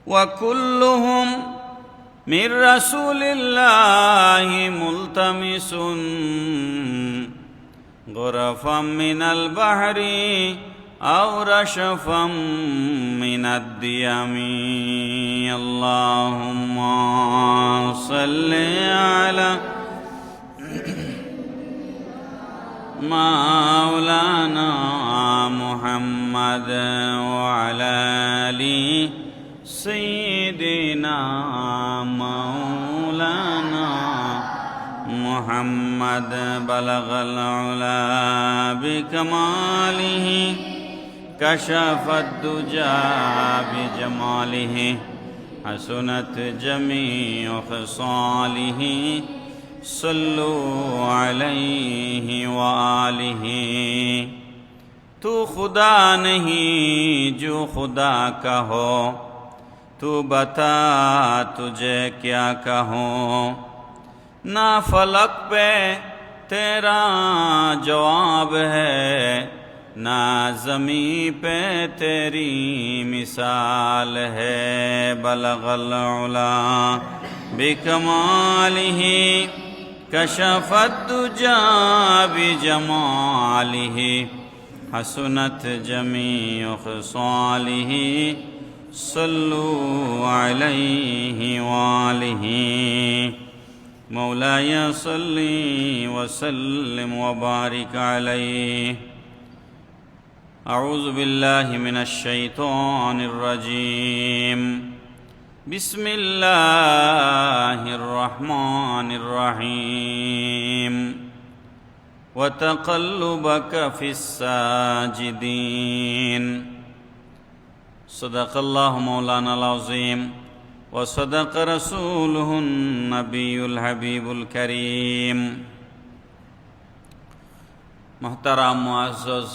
وكلهم من رسول الله ملتمس غرفا من البحر أو رشفا من الديم اللهم صل على مولانا محمد وعلى آل سيدنا مولانا محمد بلغ العلا بكماله كشف الدجى بجماله حسنت جميع خصاله صلوا علیہ وآلہ تو خدا نہیں جو خدا کا ہو تو بتا تجھے کیا کہوں نہ فلک پہ تیرا جواب ہے نہ زمین پہ تیری مثال ہے بلغ العلا بکمالہ کشف الدجى بجماله حسنت جميع خصاله صلوا عليه وآله مولاي صل وسلم وبارك عليه أعوذ بالله من الشيطان الرجيم بسم الله الرحمن الرحيم وتقلبك في الساجدين صدق الله مولانا العظيم وصدق رسوله النبي الحبيب الكريم محترم معزز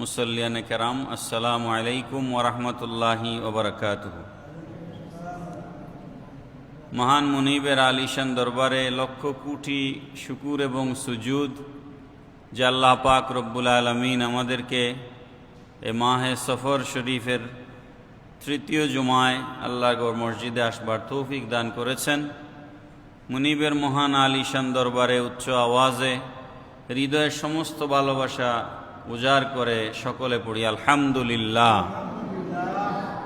মুসল্লিয়ান কেরাম আসসালামু আলাইকুম ওয়া রাহমাতুল্লাহি ওয়া বারাকাতুহু মহান মুনিবের আলিশান দরবারে লক্ষ কোটি শুকুর এবং সুজুদ যে আল্লাহ পাক রব্বুল আলামিন আমাদেরকে এ মাহে সফর শরীফের তৃতীয় জুমায় আল্লাহর মসজিদে আসবার তৌফিক দান করেছেন। মুনিবের মহান আলিশান দরবারে উচ্চ আওয়াজে হৃদয়ের সমস্ত ভালোবাসা উজাড় করে সকলে পড়ি আলহামদুলিল্লাহ।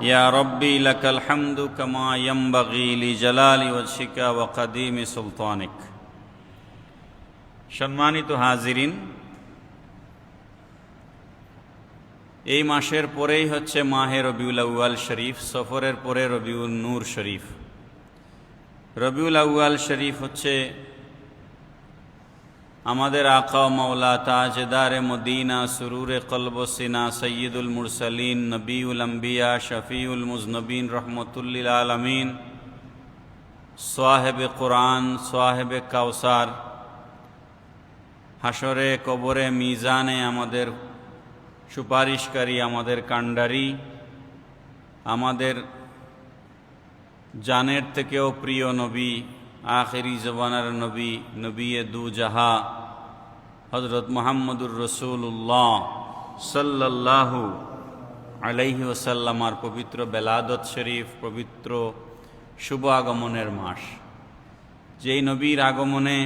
ইয়া রব্বি লাকাল হামদু কামা ইয়ানবাগি লিজালালি ওয়াজহিকা ওয়া কাদিমি সুলতানিক। সম্মানিত হাজিরিন, এই মাসের পরেই হচ্ছে মাহে রবিউল আউয়াল শরীফ, সফরের পরে রবিউল নূর শরীফ। রবিউল আউয়াল শরীফ হচ্ছে আমাদের আকা মাওলা তাজদার মদিনা সুরুরে কলব সিনা সৈয়দুল মুরসালিন নবীউল আম্বিয়া শফিউল মুজনবিন রহমতুল্লিল আলমিন সাহেবে কোরআন সাহেবে কাউসার, হাসরে কবরে মিজানে আমাদের সুপারিশকারী, আমাদের কাণ্ডারি, আমাদের জানের থেকেও প্রিয় নবী, আখেরি জবানের নবী, নবীয়ে দু জাহা হযরত মুহাম্মদুর রাসূলুল্লাহ সাল্লাল্লাহু আলাইহি ওয়াসাল্লামার পবিত্র বেলাদত শরীফ, পবিত্র শুভ আগমনের মাস। যেই নবীর আগমনে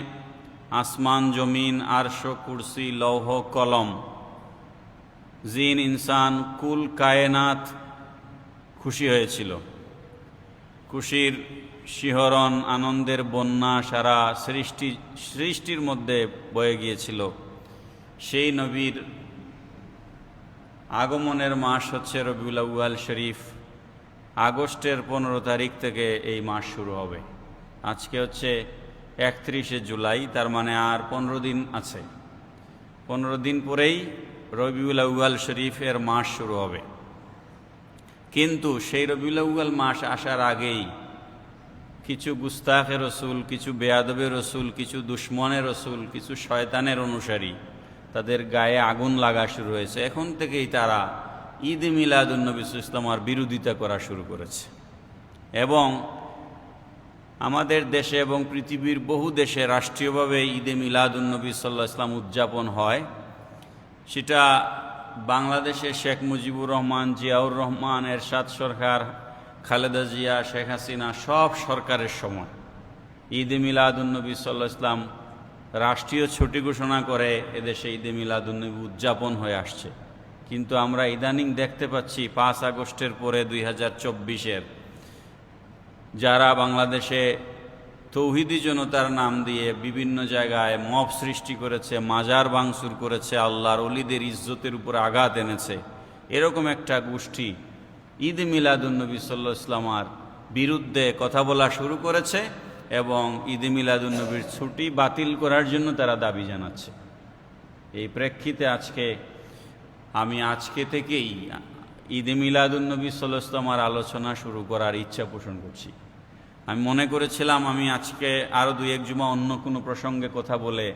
আসমান জমিন আরশ কুরসি লৌহ কলম জিন ইনসান কুল কায়নাত খুশি হয়েছিল। খুশির শিহরণ, আনন্দের বন্যা সারা সৃষ্টির মধ্যে বয়ে গিয়েছিল। সেই নবীর আগমনের মাস হচ্ছে রবিউল আউয়াল শরীফ। আগস্টের 15 তারিখ থেকে এই মাস শুরু হবে। আজকে হচ্ছে 31শে জুলাই, তার মানে আর 15 দিন আছে। 15 দিন পরেই রবিউল আউয়াল শরীফের মাস শুরু হবে। কিন্তু সেই রবিউল আউয়াল মাস আসার আগেই কিছু গুস্তাখে রসুল, কিছু বেয়াদবে রসুল, কিছু দুশ্মনের রসুল, কিছু শয়তানের অনুসারী, তাদের গায়ে আগুন লাগা শুরু হয়েছে। এখন থেকেই তারা ঈদ মিলাদুন্নবী ইসলামার বিরোধিতা করা শুরু করেছে। এবং আমাদের দেশে এবং পৃথিবীর বহু দেশে রাষ্ট্রীয়ভাবে ঈদে মিলাদুন্নবী সাল্লাল্লাহু আলাইহি ওয়াসাল্লাম উদযাপন হয়। সেটা বাংলাদেশে শেখ মুজিবুর রহমান, জিয়াউর রহমান, এরশাদ সরকার, খালেদা জিয়া, শেখ হাসিনা সব সরকারের সময় ঈদে মিলাদুন্নবী সাল্লাল্লাহু আলাইহি ওয়াসাল্লাম রাষ্ট্রীয় ছুটি ঘোষণা করে এদেশে ঈদে মিলাদুন্নবী উদযাপন হয়ে আসছে। কিন্তু আমরা ইদানিং দেখতে পাচ্ছি 5 আগস্টের পরে 2024-এর যারা বাংলাদেশে তৌহিদি জনতার নাম দিয়ে বিভিন্ন জায়গায় মব সৃষ্টি করেছে, মাজার ভাঙচুর করেছে, আল্লাহর ওলিদের ইজ্জতের উপর আঘাত এনেছে, এরকম একটা গোষ্ঠী ঈদ মিলাদুন্নবী সাল্লাল্লাহু আলাইহি ওয়াসাল্লামের বিরুদ্ধে কথা বলা শুরু করেছে এবং ঈদ মিলাদুন্নবীর ছুটি বাতিল করার জন্য তারা দাবি জানাচ্ছে। এই প্রেক্ষিতে আমি আজকে থেকেই ঈদ মিলাদুন্নবী সাল্লাল্লাহু আলাইহি ওয়াসাল্লামের আলোচনা শুরু করার ইচ্ছা পোষণ করছি। আমি মনে করেছিলাম আমি আজকে আরও 2-1 জুমা অন্য কোনো প্রসঙ্গে কথা বলে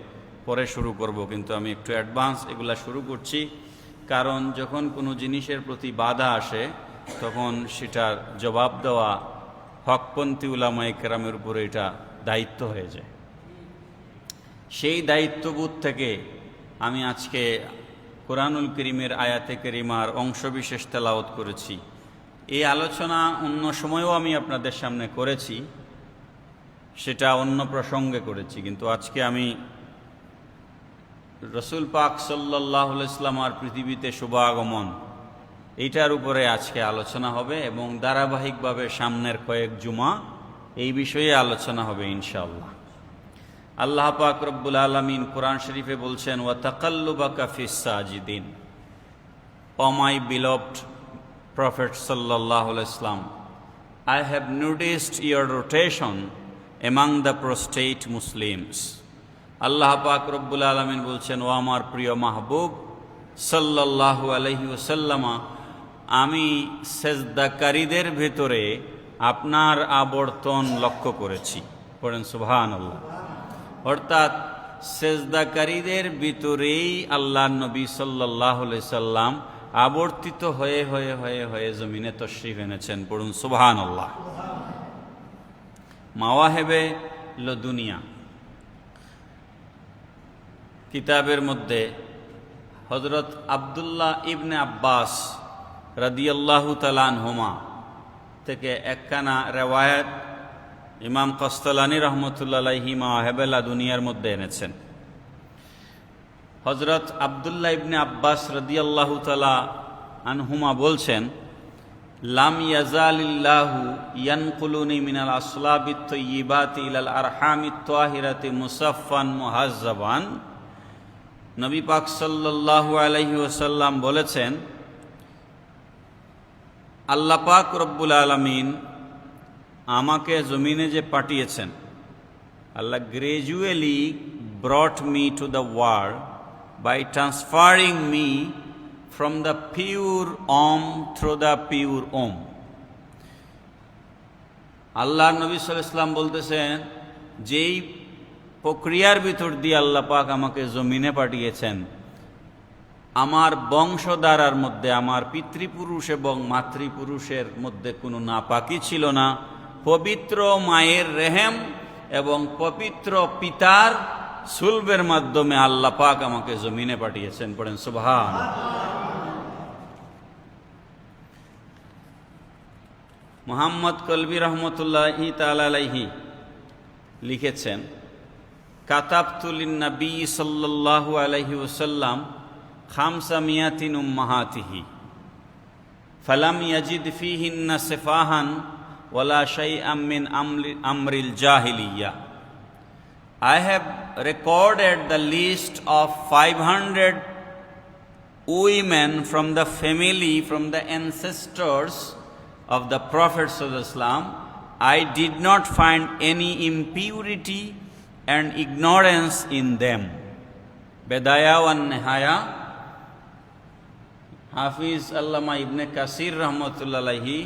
পরে শুরু করব, কিন্তু আমি একটু অ্যাডভান্স এগুলা শুরু করছি, কারণ যখন কোনো জিনিসের প্রতি বাধা আসে তখন সেটার জবাব দেওয়া হকপন্থী উলামায়ে কেরামের উপরে এটা দায়িত্ব হয়ে যায়। সেই দায়িত্ববোধ থেকে আমি আজকে কোরআনুল কারীমের আয়াতে কারিমার অংশবিশেষ তেলাওয়াত করেছি। এই আলোচনা অন্য সময়েও আমি আপনাদের সামনে করেছি, সেটা অন্য প্রসঙ্গে করেছি, কিন্তু আজকে আমি রসুল পাক সাল্লাল্লাহু আলাইহি ওয়াসাল্লামের পৃথিবীতে শুভাগমন এইটার উপরে আজকে আলোচনা হবে এবং ধারাবাহিকভাবে সামনের কয়েক জুমা এই বিষয়ে আলোচনা হবে ইনশাআল্লাহ। আল্লাহ পাক রব্বুল আলামিন কোরআন শরীফে বলছেন, ওয়া তাকাল্লুবাকা ফিস সাজিদিন। ও মাই beloved Prophet sallallahu alaihi wasallam, I have noticed your rotation among the prostrate Muslims. আল্লাহ পাক রব্বুল আলামিন বলছেন, ও আমার প্রিয় মাহবুব সাল্লাল্লাহু আলাইহি ওয়াসাল্লাম, আমি সেজদাকারীদের ভেতরে আপনার আবর্তন লক্ষ্য করেছি। পড়েন সুবহানাল্লাহ। অর্থাৎ সেজদাকারীদের ভিতরেই আল্লাহর নবী সাল্লাল্লাহু আলাইহি সাল্লাম আবর্তিত হয়ে হয়ে হয়ে হয়ে জমিনে তশরিফ এনেছেন। পড়ুন সুবহানাল্লাহ। মাওয়াহেবে লদুনিয়া কিতাবের মধ্যে হযরত আব্দুল্লাহ ইবনে আব্বাস রাদিয়াল্লাহু তাআলা আনহুমা থেকে একখানা রিওয়ায়াত ইমাম কস্তালানী রহমতুল্লাহ আলাইহি মাওয়াহেবে লদুনিয়ার মধ্যে এনেছেন। হযরত আব্দুল্লাহ ইবনে আব্বাস রাদিয়াল্লাহু তাআলা আনহুমা বলছেন, লাম ইয়াজালিল্লাহু ইয়ানকুলুনি মিনাল আসলাবিত তাইয়্যিবাতি ইলাল আরহামিত তাহিরাতি মুসাফফান মুহাজ্জাবান। নবী পাক সাল্লাল্লাহু আলাইহি ওয়াসাল্লাম বলেছেন, আল্লাহ পাক রব্বুল আলামিন আমাকে জমিনে যে পাঠিয়েছেন, আল্লাহ gradually brought me to the world by transferring me from the pure through the pure আল্লাহ নবী সাল্লাল্লাহু আলাইহি ওয়াসাল্লাম বলতেছেন, যেই প্রক্রিয়ার ভিতর দিয়ে আল্লাহ পাক আমাকে জমিনে পাঠিয়েছেন, আমার বংশধারার মধ্যে আমার পিতৃপুরুষ এবং মাতৃপুরুষের মধ্যে কোনো নাপাকি ছিল না। পবিত্র মায়ের রেহেম এবং পবিত্র পিতার সুলবের মাধ্যমে আল্লাহ পাক আমাকে জমিনে পাঠিয়েছেন। পড়েন সুবহানাল্লাহ। মুহাম্মদ কলবি রহমতুল্লাহি তাআলা আলাইহি লিখেছেন, কাতাবতু লিন-নবী সাল্লাল্লাহু আলাইহি ওয়াসাল্লাম খামসা মিয়াতিন উম্মাহাতিহি ফালাম ইয়াজিদ ফীহিন্না সিফাহান ওয়ালা শাইআম মিন আমরিল জাহিলিয়া। I have recorded the list of 500 women from the family, from the ancestors of the Prophet sallallahu alaihi wasallam. I did not find any impurity and ignorance in them. Bedaya wa Nihaya, Hafiz Allama Ibn Kasir rahmatullah alayhi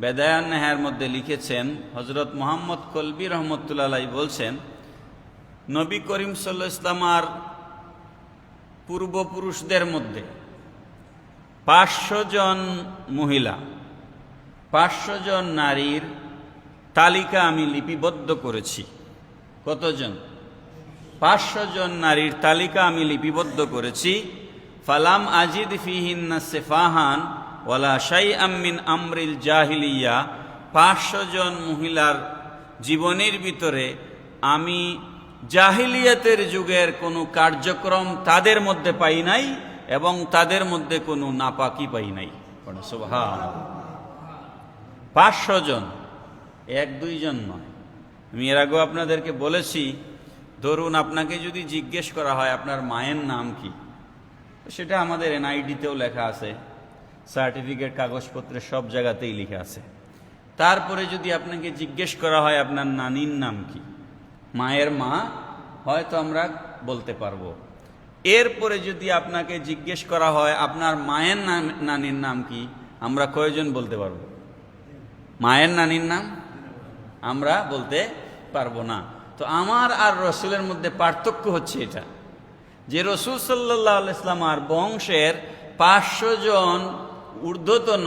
বেদায়া নেহার মধ্যে লিখেছেন, হযরত মুহাম্মদ কলবি রহমতুল্লাহ আলাইহি বলছেন, নবী করিম সাল্লাল্লাহু আলাইহি ওয়াসাল্লামের পূর্বপুরুষদের মধ্যে 500 জন মহিলা, 500 জন নারীর তালিকা আমি লিপিবদ্ধ করেছি। কতজন? 500 জন নারীর তালিকা আমি লিপিবদ্ধ করেছি। ফালাম আজিদ ফিহিন্না সিফাহান ওয়ালা শাইআম মিন আমরিল জাহিলিয়া, 500 জন মহিলার জীবনের ভিতরে আমি জাহিলিয়াতের যুগের কোনো কার্যক্রম তাদের মধ্যে পাই নাই এবং তাদের মধ্যে কোনো নাপাকি পাই নাই। সুবহানাল্লাহ। 500 জন, 1-2 জন নয়। আমি এর আগেও আপনাদেরকে বলেছি, ধরুন আপনাকে যদি জিজ্ঞেস করা হয় আপনার মায়ের নাম কি, সেটা আমাদের এনআইডিতেও লেখা আছে, সার্টিফিকেট কাগজপত্রে সব জায়গাতেই লেখা আছে। তারপরে যদি আপনাকে জিজ্ঞেস করা হয় আপনার নানির নাম কি, মায়ের মা হয়তো আমরা বলতে পারবো। এরপরে যদি আপনাকে জিজ্ঞেস করা হয় আপনার মায়ের নানির নাম কি, আমরা কয়জন বলতে পারবো? মায়ের নানির নাম আমরা বলতে পারবো না। তো আমার আর রসুলের মধ্যে পার্থক্য হচ্ছে এটা, যে রসুল সাল্লাল্লাহু আলাইহি ওয়াসাল্লাম আর বংশের 500 জন ঊর্ধ্বতন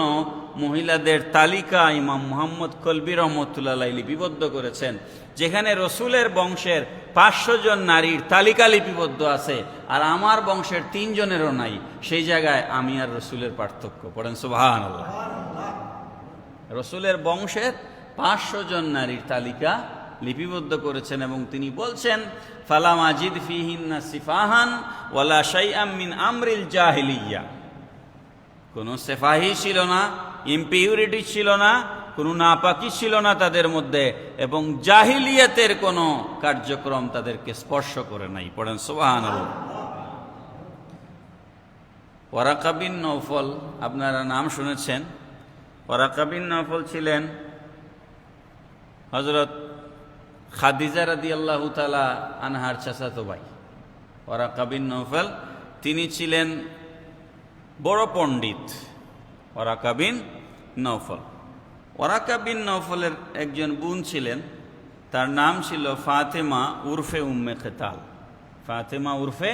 মহিলাদের তালিকা ইমাম মুহাম্মদ কলবি রহমতুল্লাহ আলাইহি লিপিবদ্ধ করেছেন, যেখানে রসুলের বংশের 500 জন নারীর তালিকা লিপিবদ্ধ আছে, আর আমার বংশের 3 জনেরও নাই। সেই জায়গায় আমি আর রসুলের পার্থক্য। পড়েন সুবহানাল্লাহ। রসুলের বংশের 500 জন নারীর তালিকা লিপিবদ্ধ করেছেন এবং তিনি বলছেন, ফালাম আজিদ ফিহিন্না সিফাহান ওয়ালা শাইআম মিন আমরিল জাহিলিয়া। কোনো সেফাহি ছিল না, ইমপিউরিটি ছিল না, কোনো নাপাকি ছিল না তাদের মধ্যে, এবং জাহিলিয়াতের কোনো কার্যক্রম তাদেরকে স্পর্শ করে নাই। পড়েন সুবহানাল্লাহ। ওয়ারাকা বিন নওফল, আপনারা নাম শুনেছেন। ওয়ারাকা বিন নওফল ছিলেন হযরত খাদিজা রাদিয়াল্লাহু তাআলা আনহার চাচাতো ভাই। ওয়ারাকা বিন নওফল তিনি ছিলেন বড় পণ্ডিত। Waraqa bin Nawfal, Waraqa bin নওফলের একজন বোন ছিলেন, তার নাম ছিল ফাতেমা উরফে উম্মে কিতাল। ফাতেমা উরফে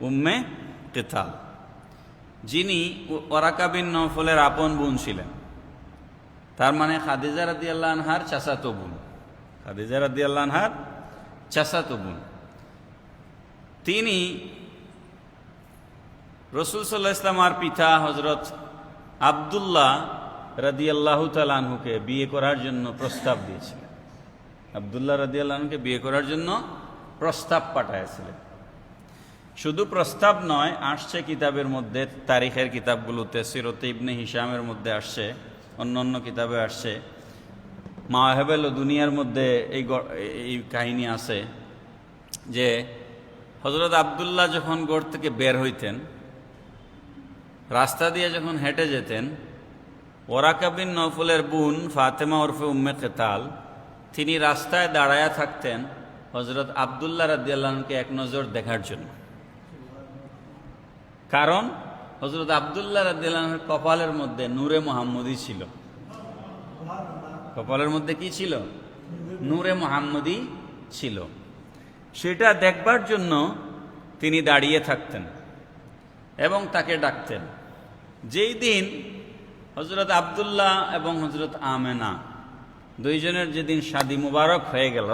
উম্মে কিতাল, যিনি ওয়ারাকা বিন নওফলের আপন বোন ছিলেন। তার মানে খাদিজা রাদিয়াল্লাহু আনহার চাচাতো বোন। খাদিজা রাদিয়াল্লাহু আনহার চাচাতো বোন। তিনি রাসূল সাল্লাল্লাহু আলাইহি ওয়াসাল্লাম আর পিতা হযরত আব্দুল্লাহ রাদিয়াল্লাহু তাআলা আনহুকে বিয়ে করার জন্য প্রস্তাব দিয়েছিলেন। আব্দুল্লাহ রাদিয়াল্লাহু আনহুকে বিয়ে করার জন্য প্রস্তাব পাঠাইছিলেন। শুধু প্রস্তাব নয়, আসছে কিতাবের মধ্যে, তারিখের কিতাবগুলোতে, সিরতে ইবনে হিশামের মধ্যে আসছে, অন্য অন্য কিতাবে আসছে, মাওয়াহিবুল দুনিয়ার মধ্যে এই কাহিনী আছে যে হযরত আব্দুল্লাহ যখন গড় থেকে বের হইতেন, রাস্তা দিয়ে যখন হেঁটে যেতেন, ওয়ারাকা বিন নওফলের বোন ফাতেমা ওরফে উম্মে কিতাল তিনি রাস্তায় দাঁড়ায়া থাকতেন হযরত আব্দুল্লাহ রাদিয়াল্লাহু আনহুকে এক নজর দেখার জন্য। কারণ হযরত আব্দুল্লাহ রাদিয়াল্লাহু আনহুর কপালের মধ্যে নূরে মুহাম্মদী ছিল। কপালের মধ্যে কি ছিল? নূরে মুহাম্মদী ছিল। সেটা দেখবার জন্য তিনি দাঁড়িয়ে থাকতেন এবং তাকে ডাকতেন। যেই দিন হযরত আব্দুল্লাহ এবং হযরত আমেনা দুইজনের যেদিন শাদী মুবারক হয়ে গেল,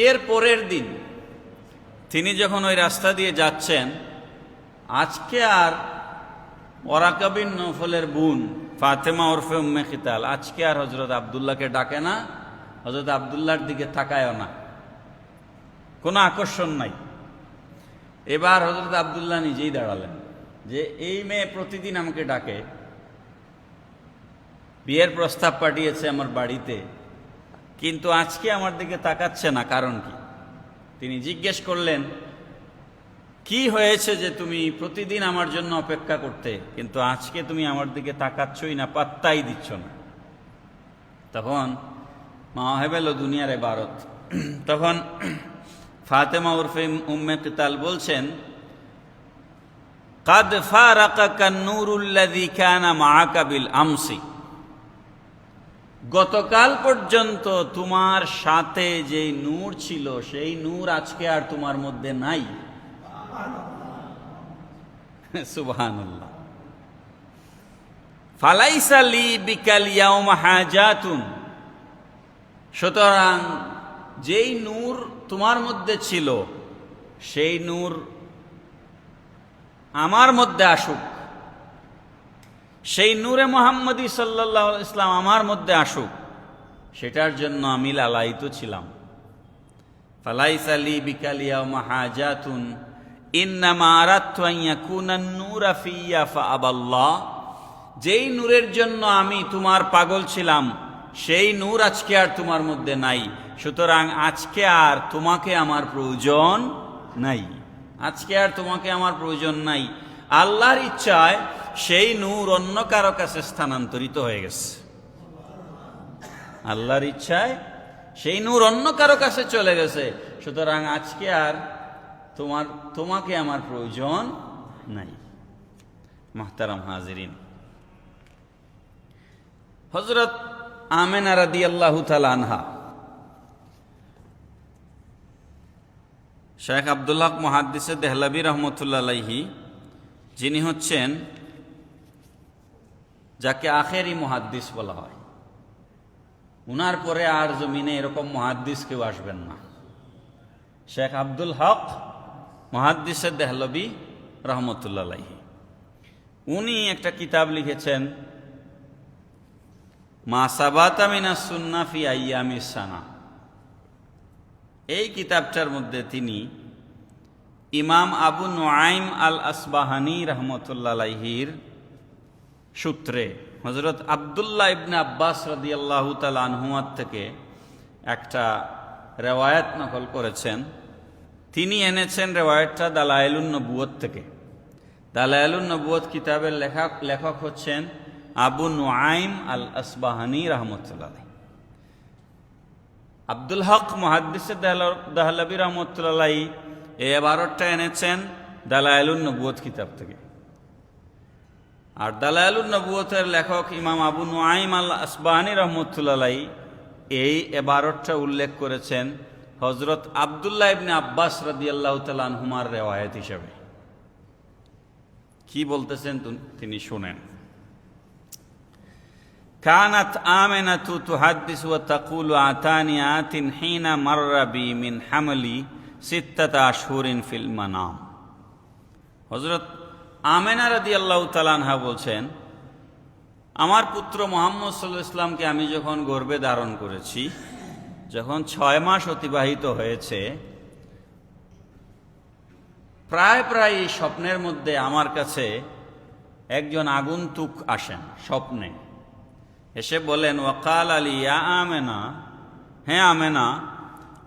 এর পরের দিন তিনি যখন ওই রাস্তা দিয়ে যাচ্ছেন, আজকে আর ওয়ারাকা বিন নওফলের বোন ফাতেমা ওরফে উম্মে কিতাল আজকে আর হযরত আব্দুল্লাহকে ডাকে না, হযরত আব্দুল্লাহর দিকে তাকায়ও না, কোনো আকর্ষণ নাই। এবার হযরত আব্দুল্লাহ নিজেই দাঁড়ালেন যে এই মেয়ে প্রতিদিন আমাকে ডাকে, বিয়ের প্রস্তাব পাঠিয়েছে আমার বাড়িতে, কিন্তু আজকে আমার দিকে তাকাচ্ছে না, কারণ কি? তিনি জিজ্ঞেস করলেন, কি হয়েছে যে তুমি প্রতিদিন আমার জন্য অপেক্ষা করতে, কিন্তু আজকে তুমি আমার দিকে তাকাচ্ছই না, পাত্তাই দিচ্ছ না। তখন মাওয়াহিবুল দুনিয়ার ইবারত, তখন ফাতেমা উরফে উম্মে কিতাল বলছেন, কাদ ফারাকাকা নূরুল্লাযী কানা মাআকা বিল আমসি, গতকাল পর্যন্ত তোমার সাথে যে নূর ছিল সেই নূর আজকে আর তোমার মধ্যে নাই। সুবহানাল্লাহ। ফালাইসা লি বিকাল ইয়াউমা হাজাতুন, সুতরাং যেই নূর তোমার মধ্যে ছিল সেই নূর আমার মধ্যে আসুক, সেই নূরে মুহাম্মদী সাল্লাল্লাহু আলাইহি ইসলাম আমার মধ্যে আসুক, সেটার জন্য আমি লালায়িত ছিলাম। ফালাইসা লি বিকালিয়া মাহাজাতুন ইন্নামা আরাদতু আন ইয়াকুনা নূরা ফিয়া ফাআবাল্লাহ। যেই নূরের জন্য আমি তোমার পাগল ছিলাম, সেই নূর আজকে আর তোমার মধ্যে নাই, সুতরাং আজকে আর তোমাকে আমার প্রয়োজন নাই। আজকে আর তোমাকে আমার প্রয়োজন নাই। আল্লাহর ইচ্ছায় সেই নূর অন্য কারো কাছে স্থানান্তরিত হয়ে গেছে। আল্লাহর ইচ্ছায় সেই নূর অন্য কারো কাছে চলে গেছে, সুতরাং আজকে আর তোমাকে আমার প্রয়োজন নাই। মুহতারাম হাজিরিন, হযরত আমেনা রাদিয়াল্লাহু তাআলা আনহা, শেখ আব্দুল হক মুহাদ্দিসে দেহলভী রহমতুল্লাহ আলাইহি, যিনি হচ্ছেন যাকে আখেরি মুহাদ্দিস বলা হয়, উনার পরে আর জমিনে এরকম মুহাদ্দিস কেউ আসবেন না। শেখ আব্দুল হক মুহাদ্দিসে দেহলভী রহমতুল্লাহ আলাইহি, উনি একটা কিতাব লিখেছেন, মা সাবাতা মিনাস সুন্নাহ ফি আইয়ামিস সানা। এই কিতাবটার মধ্যে তিনি ইমাম আবু নুআইম আল আসবাহানি রহমতুল্লাহ আলাইহির সূত্রে হযরত আব্দুল্লাহ ইবনে আব্বাস রাদিয়াল্লাহু তাআলা আনহুমার থেকে একটা রেওয়ায়াত নকল করেছেন। তিনি এনেছেন রেওয়ায়াতটা দালায়েলুন নবুয়ত থেকে। দালায়েলুন নবুয়ত কিতাবের লেখক হচ্ছেন আবু নুআইম আল আসবাহানি রহমতুল্লাহ আলাইহি। আব্দুল হক মুহাদ্দিসে দেহলভী রহমতুল্লাহ আলাইহি এই ইবারতটা এনেছেন দালায়েলুন নবুয়ত কিতাব থেকে। আর দালায়েলুন নবুয়তের লেখক ইমাম আবু নুআইম আল আসবাহানি রহমতুল্লাহ আলাইহি এই ইবারতটা উল্লেখ করেছেন হযরত আব্দুল্লাহ ইবনে আব্বাস রাদিয়াল্লাহু তাআলা আনহুমার রিওয়ায়াত হিসেবে। কি বলতেছেন তিনি শুনেন। কানাত আমিনাতু তুহাদ্দিসু ওয়া তাকুলু আতানি আতিন হিনা মাররা বি মিন হামলি সিত্তাতা আশহুরিন ফিল মানাম। হযরত আমেনা রাদিয়াল্লাহু তাআলা আনহা বলছেন, আমার পুত্র মুহাম্মদ সাল্লাল্লাহু আলাইহি ওয়াসাল্লামকে আমি যখন গর্ভে ধারণ করেছি, যখন 6 মাস অতিবাহিত হয়েছে, প্রায় প্রায় এই স্বপ্নের মধ্যে আমার কাছে একজন আগন্তুক আসেন স্বপ্নে, এসে বলেন, ওয়াকাল আলী ইয়া আমেনা, হে আমেনা,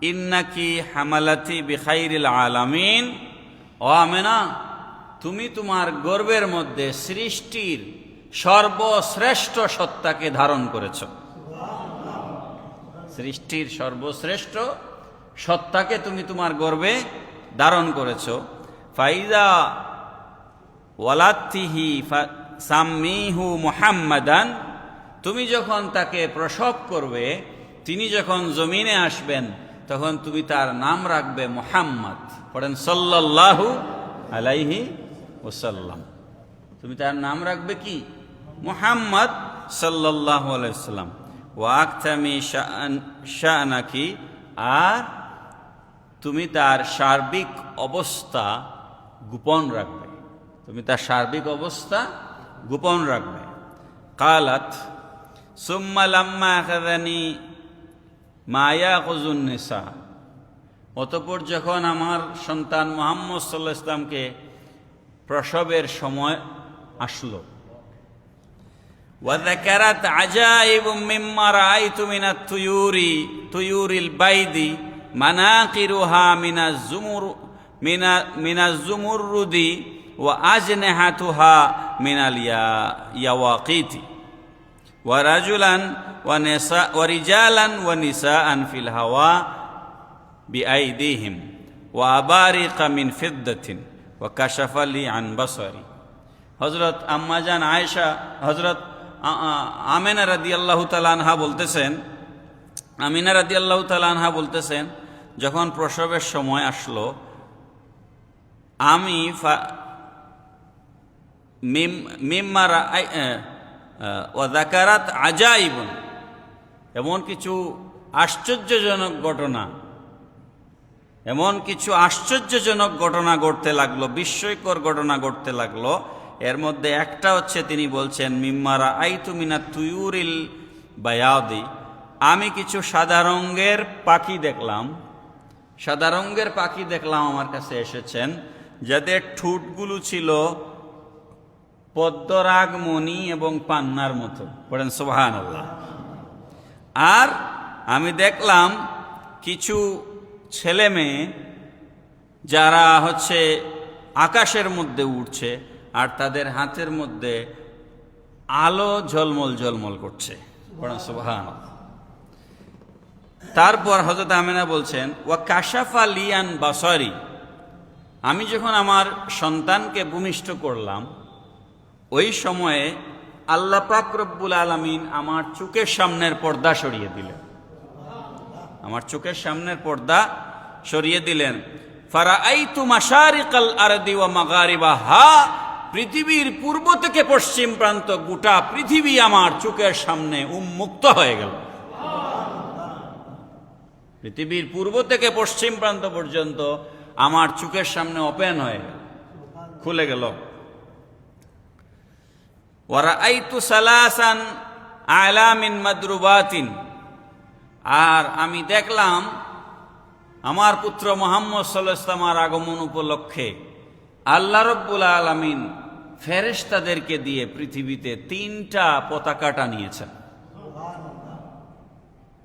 ইন্নাকি হামালাতি বিখাইরিল আলামিন। ও আমেনা, তুমি তোমার গর্ভের মধ্যে সৃষ্টির সর্বশ্রেষ্ঠ সত্তাকে ধারণ করেছ। সৃষ্টির সর্বশ্রেষ্ঠ সত্তাকে তুমি তোমার গর্ভে ধারণ করেছ। ফাইদা ওয়ালাতিহি সাম্মিহু মুহাম্মাদান, তুমি যখন তাকে প্রসব করবে, তিনি যখন জমিনে আসবেন, তখন তুমি তার নাম রাখবে মুহাম্মদ। পড়েন সাল্লাল্লাহু আলাইহি ওয়াসাল্লাম। তুমি তার নাম রাখবে কি? মুহাম্মদ সাল্লাল্লাহু আলাইহি ওয়াসাল্লাম। ওয়া আকতামি শা'নাকি, আর তুমি তার সার্বিক অবস্থা গোপন রাখবে। তুমি তার সার্বিক অবস্থা গোপন রাখবে। কালাত সুম্মা লাম্মা আখাযানি মা ইয়াখুযুন নিসা, অতঃপর যখন আমার সন্তান মুহাম্মদ সাল্লাল্লাহু আলাইহি ওয়াসাল্লামকে প্রসবের সময় আসলো, ওয়া যাকারাত আজাইবুম মিম্মা রাআইতু মিনাত তুয়ুরিল বাইদি মানাকিরুহা মিনাজ জুমুররুদি ওয়া আজনাহাতুহা মিনাল ইয়াওয়াকিতি ওয়া রাজুলান ওয়া রিজালান ওয়া নিসাআন ফিল হাওয়া বিআইদিহিম ওয়া আবারিকা মিন ফিদ্দাতিন ওয়া কাশাফা লি আন বাসারি। হযরত আম্মাজান আয়েশা, হযরত আমিনা রাদিয়াল্লাহু তাআলা আনহা বলতেছেন, আমিনা রাদিয়াল্লাহু তাআলা আনহা বলতেছেন, যখন প্রসবের সময় আসলো, আমি ওয়া যাকারাত আজাইবুন, এমন কিছু আশ্চর্যজনক ঘটনা ঘটতে লাগলো, বিস্ময়কর ঘটনা ঘটতে লাগলো। এর মধ্যে একটা হচ্ছে তিনি বলছেন মিম্মারা আইতু মিনাত তুয়ুরিল বায়াদি, আমি কিছু সাদা রঙের পাখি দেখলাম, সাদা রঙের পাখি দেখলাম আমার কাছে এসেছেন, যাদের ঠোঁটগুলো ছিল পদ্মরাগ মণি এবং পান্নার মতো। পড়েন সুবহানাল্লাহ। আর আমি দেখলাম কিছু ছেলে মেয়ে যারা হচ্ছে আকাশের মধ্যে উঠছে, আর তাদের হাতের মধ্যে আলো ঝলমল ঝলমল করছে। পড়েন সুবহানাল্লাহ। তারপর হযরত আমিনা বলছেন ওয়া কাশাফা লিয়ান বাসারি, আমি যখন আমার সন্তানকে ভূমিষ্ঠ করলাম ওই সময়ে আল্লাহ পাক রব্বুল আলামিন আমার চোখের সামনের পর্দা সরিয়ে দিলেন, আমার চোখের সামনের পর্দা সরিয়ে দিলেন। ফারাআইতু মাশারিকাল আরদি ওয়া মাগারিবাহা, পৃথিবীর পূর্ব থেকে পশ্চিম প্রান্ত গোটা পৃথিবী আমার চোখের সামনে উন্মুক্ত হয়ে গেল। পৃথিবীর পূর্ব থেকে পশ্চিম প্রান্ত পর্যন্ত আমার চোখের সামনে ওপেন হয়ে গেল, খুলে গেল। ওয়ারাআইতু সালাসান আলামিন মাদরুবাতিন, আর আমি দেখলাম আমার পুত্র মুহাম্মদ সাল্লাল্লাহু আলাইহি ওয়াসাল্লামের আগমন উপলক্ষে আল্লাহ রাব্বুল আলামিন ফেরেশতাদেরকে দিয়ে পৃথিবীতে 3টা পতাকা টানিয়েছেন,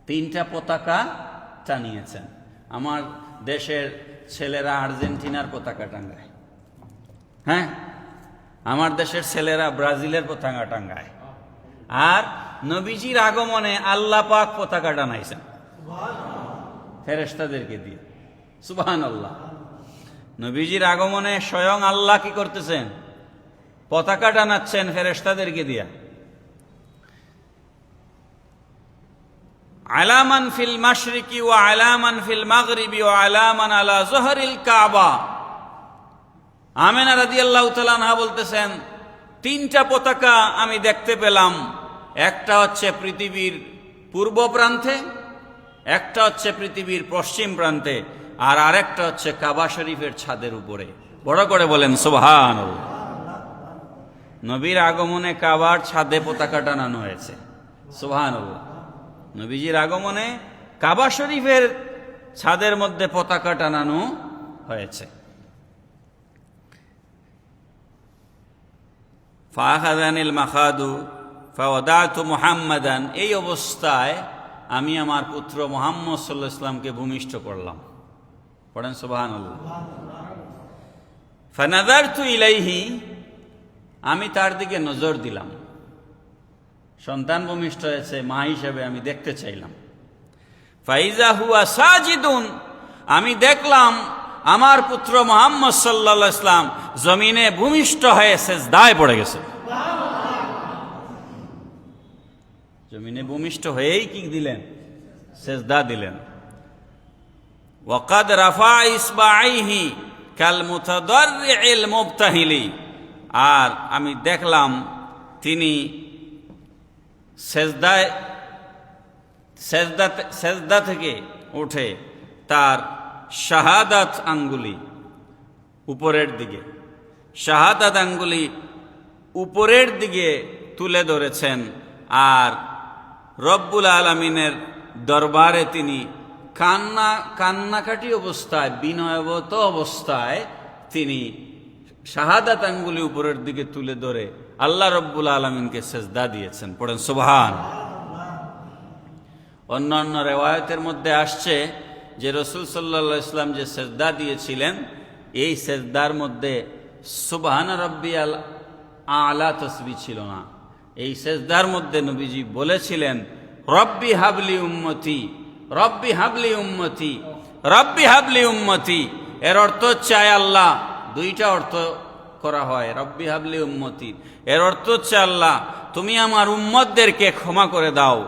3টা পতাকা টানিয়েছেন। আমার দেশের ছেলেরা আর্জেন্টিনার পতাকা টাঙ্গায়, হ্যাঁ, আমার দেশের ছেলেরা ব্রাজিলের পতাকা টাঙ্গায়, আর নবীজির আগমনে আল্লাহ পাক পতাকা টানাইছেন ফেরেশতাদেরকে দিয়ে। সুবহানাল্লাহ। নবীজির আগমনে স্বয়ং আল্লাহ কি করতেছেন? পতাকা টানাচ্ছেন ফেরেশতাদেরকে দিয়া। আলামান ফিল মাশরিকি ওয়া আলামান ফিল মাগরিবি ওয়া আলামান আলা যহরিল কাবা। আমিনা রাদিয়াল্লাহু তাআলা আনহা বলতেছেন 3টা পতাকা আমি দেখতে পেলাম, একটা হচ্ছে পৃথিবীর পূর্ব প্রান্তে, একটা হচ্ছে পৃথিবীর পশ্চিম প্রান্তে, আর আরেকটা হচ্ছে কাবা শরীফের ছাদের উপরে। বড় করে বলেন সুবহানাল্লাহ। নবীর আগমনে কাবার ছাদে পতাকা টানানো হয়েছে। সুবহানাল্লাহ। নবীজির আগমনে কাবা শরীফের ছাদের মধ্যে পতাকা টানানো হয়েছে। ফাখাযানিল মাখাদু ফাওয়াদাতু মুহাম্মাদান, এই অবস্থায় আমি আমার পুত্র মুহাম্মদ সাল্লাল্লাহু আলাইহি ওয়াসাল্লামকে ভূমিষ্ঠ করলাম। পড়েন সুবহানাল্লাহ। ফানাযারতু ইলাইহি, আমি তার দিকে নজর দিলাম। সন্তান ভূমিষ্ঠ হয়েছে, মা হিসেবে আমি দেখতে চাইলাম। ফাইজা হুয়া সাজিদুন, আমি দেখলাম আমার পুত্র মুহাম্মদ সাল্লাল্লাহু আলাইহি ওয়াসাল্লাম জমিনে ভূমিষ্ঠ হয়ে সিজদায় পড়ে গেছে। জমিনে ভূমিষ্ঠ হয়েই কি দিলেন? সিজদা দিলেন। ওয়াকাদ রাফা ইসবাইহি কাল মুতাদাররিল মুবতাহিলি, আর আমি দেখলাম তিনি সেজদা থেকে উঠে তার শাহাদাত আঙ্গুলি উপরের দিকে, শাহাদাত আঙ্গুলি উপরের দিকে তুলে ধরেছেন, আর রব্বুল আলামিনের দরবারে তিনি কান্নাকাটি অবস্থায়, বিনয়বত অবস্থায় তিনি শাহাদাত আঙ্গুলি উপরের দিকে তুলে ধরে আল্লাহ রব্বুল আলামিনকে সেজদা দিয়েছেন। পড়েন সুবহান। অন্যান্য রেওয়ায়তের মধ্যে আসছে যে রাসূল সাল্লাল্লাহু আলাইহি ওয়াসাল্লাম যে সেজদা দিয়েছিলেন, এই সেজদার মধ্যে সুবহান রাব্বিয়াল আলা তাসবিহ ছিল না। এই সেজদার মধ্যে নবীজি বলেছিলেন রব্বি হাবলি উম্মতি, রব্বি হাবলি উম্মতি, রব্বি হাবলি উম্মতি। এর অর্থ হচ্ছে আয় আল্লাহ, 2টা অর্থ করা হয় রব্বি হাবলি উম্মতি। এর অর্থ হচ্ছে আল্লাহ তুমি আমার উম্মতদেরকে ক্ষমা করে দাও,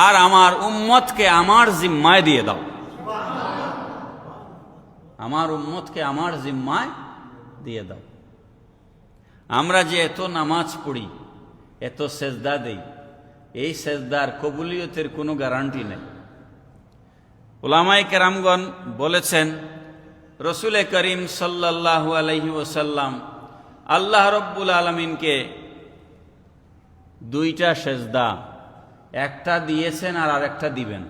আর আমার উম্মতকে আমার জিম্মায় দিয়ে দাও। আমার উম্মতকে আমার জিম্মায় দিয়ে দাও। আমরা যে এত নামাজ পড়ি, এত সেজদা দেই, এই সেজদার কবুলিয়তের কোনো গ্যারান্টি নেই। উলামায়ে কেরামগণ বলেছেন রসুল করিম সাল্লাল্লাহু আলাইহি ওয়াসাল্লাম আল্লাহ রব্বুল আলামিনকে দুইটা সেজদা, একটা দিয়েছেন আর আরেকটা দিবেন,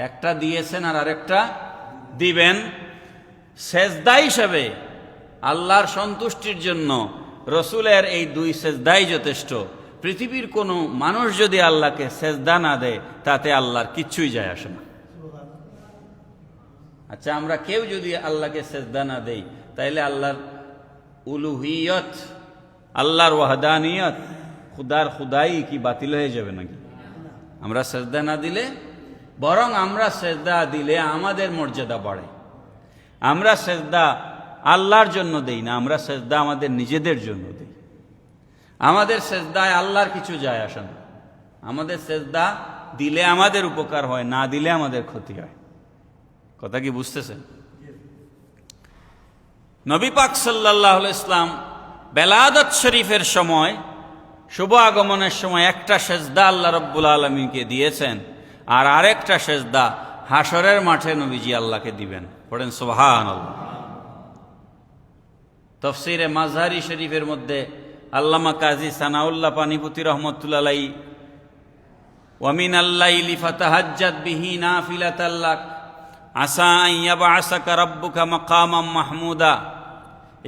একটা দিয়েছেন আর আরেকটা দিবেন। সেজদা হিসাবে আল্লাহর সন্তুষ্টির জন্য রসুলের এই দুই সেজদাই যথেষ্ট। পৃথিবীর কোনো মানুষ যদি আল্লাহকে সেজদা না দেয় তাতে আল্লাহর কিচ্ছুই যায় আসে না। আচ্ছা, আমরা কেউ যদি আল্লাহকে সেজদা না দেই তাইলে আল্লাহর উলুহিয়ত, আল্লাহর ওয়াহদানিয়ত, খুদার খুদাই কি বাতিল হয়ে যাবে নাকি? আমরা সেজদা না দিলে, বরং আমরা সেজদা দিলে আমাদের মর্যাদা বাড়ে। আমরা সেজদা আল্লাহর জন্য দেই না, আমরা সেজদা আমাদের নিজেদের জন্য দেই। আমাদের সেজদায় আল্লাহর কিছু যায় আসে না। আমাদের সেজদা দিলে আমাদের উপকার হয়, না দিলে আমাদের ক্ষতি হয়। কথা কি বুঝতেছেন? নবী পাক সাল্লাল্লাহু আলাইহি ইসলাম বেলাদত শরীফের সময়, শুভ আগমনের সময় একটা সেজদা আল্লাহ রব্বুল আলমীকে দিয়েছেন, আর আরেকটা সেজদা হাসরের মাঠে নবীজি আল্লাহকে দিবেন। পড়েন সুবহানাল্লাহ। তাফসীরে মাযহারি শরীফের মধ্যে আল্লামা কাজী সানাউল্লাহ পানিপতি রহমতুল্লাহ আলাইহি ওয়া মিনাল লাইলি ফাতাহাজ্জাত বিহি নাফিলাতাল লাক আসা আন ইয়াবআসাকা রাব্বুকা মাকামাম মাহমুদা,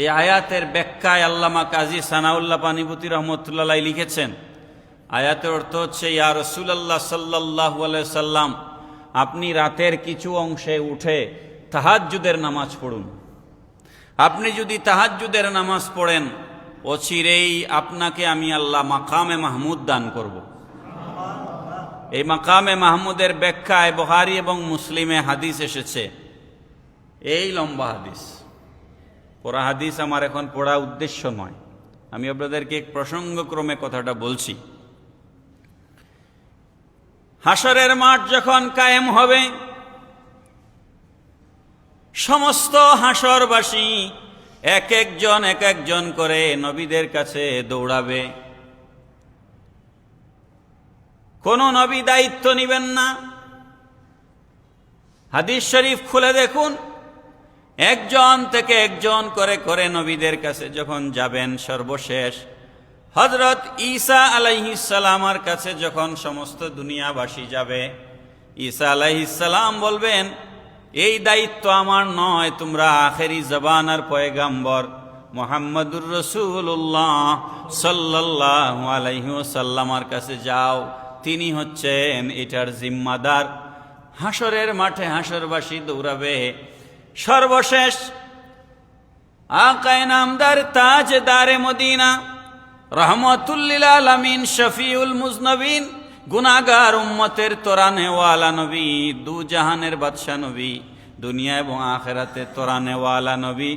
এই আয়াতের ব্যাখ্যায় আল্লামা কাজী সানাউল্লাহ পানিপতি রহমতুল্লাহ আলাইহি লিখেছেন, আয়াতের অর্থ হচ্ছে, ইয়া রাসূলুল্লাহ সাল্লাল্লাহু আলাইহি সাল্লাম, আপনি রাতের কিছু অংশে উঠে তাহাজ্জুদের নামাজ পড়ুন। আপনি যদি তাহাজ্জুদের নামাজ পড়েন, অচিরেই আপনাকে আমি আল্লাহ মাকামে মাহমুদ দান করব। এই মাকামে মাহমুদের ব্যাখ্যায় বুখারী এবং মুসলিমে হাদিস এসেছে। এই লম্বা হাদিস, পড়া হাদিস আমার এখন পড়া উদ্দেশ্য নয়, আমি আপনাদেরকে প্রসঙ্গক্রমে কথাটা বলছি। হাসরের মাঠ যখন কায়েম হবে, সমস্ত হাসরবাসী এক একজন করে নবীদের কাছে দৌড়াবে। কোন নবী দায়িত্ব নিবেন না। হাদিস শরীফ খুলে দেখুন, একজন থেকে একজন করে করে নবীদের কাছে যখন যাবেন, সর্বশেষ হযরত ঈসা আলাইহিস সালামের কাছে যখন সমস্ত দুনিয়াবাসী যাবে, ঈসা আলাইহিস সালাম বলবেন, এই দায়িত্ব আমার নয়, তোমরা আখেরি জবানার পয়গাম্বর মুহাম্মদুর রাসূলুল্লাহ সাল্লাল্লাহু আলাইহি ওয়াসাল্লামের কাছে যাও, তিনি হচ্ছেন এটার জিম্মাদার। হাসরের মাঠে হাসরবাসী দৌড়াবে। সর্বশেষ আকায়ে নামদার তাজদারে মদিনা রহমাতুল লিল আলামিন শফিউল মুজনবিন গুনাহগার উম্মতের তোরানেওয়ালা নবী, দু জাহানের বাদশা নবী, দুনিয়া এবং আখিরাতে তোরানেওয়ালা নবী,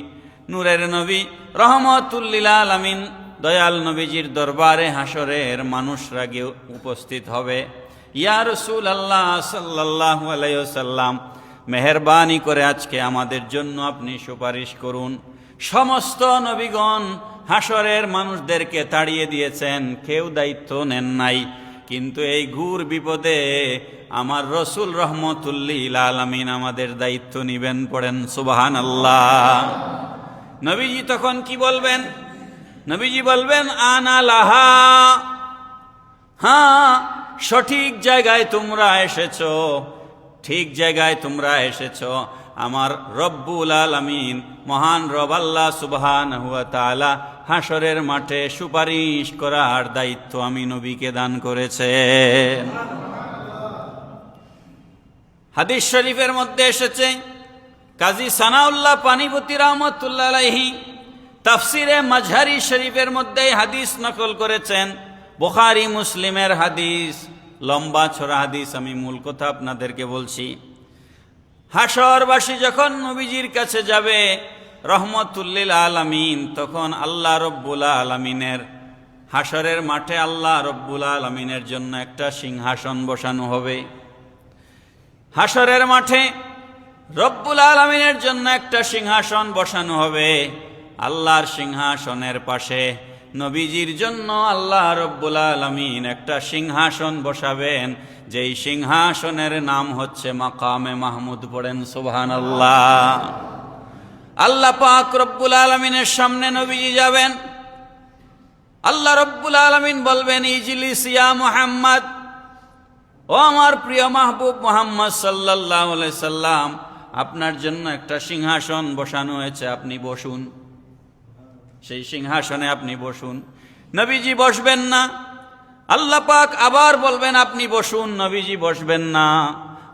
নূরের নবী রহমাতুল লিল আলামিন দয়াল নবীজির দরবারে হাসরের মানুষরা গিয়ে উপস্থিত হবে। ইয়া রাসূলুল্লাহ সাল্লাল্লাহু আলাইহি ওয়াসাল্লাম, মেহেরবানি করে আজকে আমাদের জন্য আপনি সুপারিশ করুন। সমস্ত নবীগণ হাসরের মানুষদেরকে তাড়িয়ে দিয়েছেন, কেউ দায়িত্ব নেন নাই, কিন্তু এই ঘোর বিপদে আমার রসুল রহমতুল লিল আলামিন আমাদের দায়িত্ব নিবেন। পড়েন সুবহানাল্লাহ। নবীজি তখন কি বলবেন? নবীজি বলবেন, আনা লাহা, হ্যাঁ সঠিক জায়গায় তোমরা এসেছো, ঠিক জায়গায় তোমরা এসেছো। আমার রব্বুল আলামিন, মহান রব আল্লাহ সুবহানাহু ওয়া তাআলা হাসরের মাঠে সুপারিশ করার দায়িত্ব আমি নবীকে দান করেছেন। হাদিস শরীফের মধ্যে এসেছে, কাজী সানাউল্লাহ পানিপতি রহমাতুল্লাহ আলাইহি তাফসিরে মাযহারি শরীফের মধ্যে হাদিস নকল করেছেন। বুখারী মুসলিমের হাদিস, লম্বা ছড়া হাদিস, আমি মূল কথা আপনাদেরকে বলছি। হাসরবাসী যখন নবীজির কাছে যাবে রহমাতুল লিল আলামিন, তখন আল্লাহ রব্বুল আলামিনের হাসরের মাঠে আল্লাহ রব্বুল আলামিনের জন্য একটা সিংহাসন বসানো হবে। হাসরের মাঠে রব্বুল আলামিনের জন্য একটা সিংহাসন বসানো হবে। আল্লাহর সিংহাসনের পাশে নবীজির জন্য আল্লাহ রব্বুল আলামিন একটা সিংহাসন বসাবেন, যেই সিংহাসনের নাম হচ্ছে মাকামে মাহমুদ। পড়েন সুবহানাল্লাহ। আল্লাহ পাক রব্বুল আলামিনের সামনে নবীজি যাবেন। আল্লাহ রব্বুল আলামিন বলবেন, ইজলিস ইয়া মুহাম্মদ, ও আমার প্রিয় মাহবুব মুহাম্মদ সাল্লাল্লাহু আলাইহি সাল্লাম, আপনার জন্য একটা সিংহাসন বসানো হয়েছে, আপনি বসুন। সেই সিংহাসনে আপনি বসুন। নবীজি বসবেন না। আল্লাহ পাক আবার বলবেন, আপনি বসুন। নবীজি বসবেন না।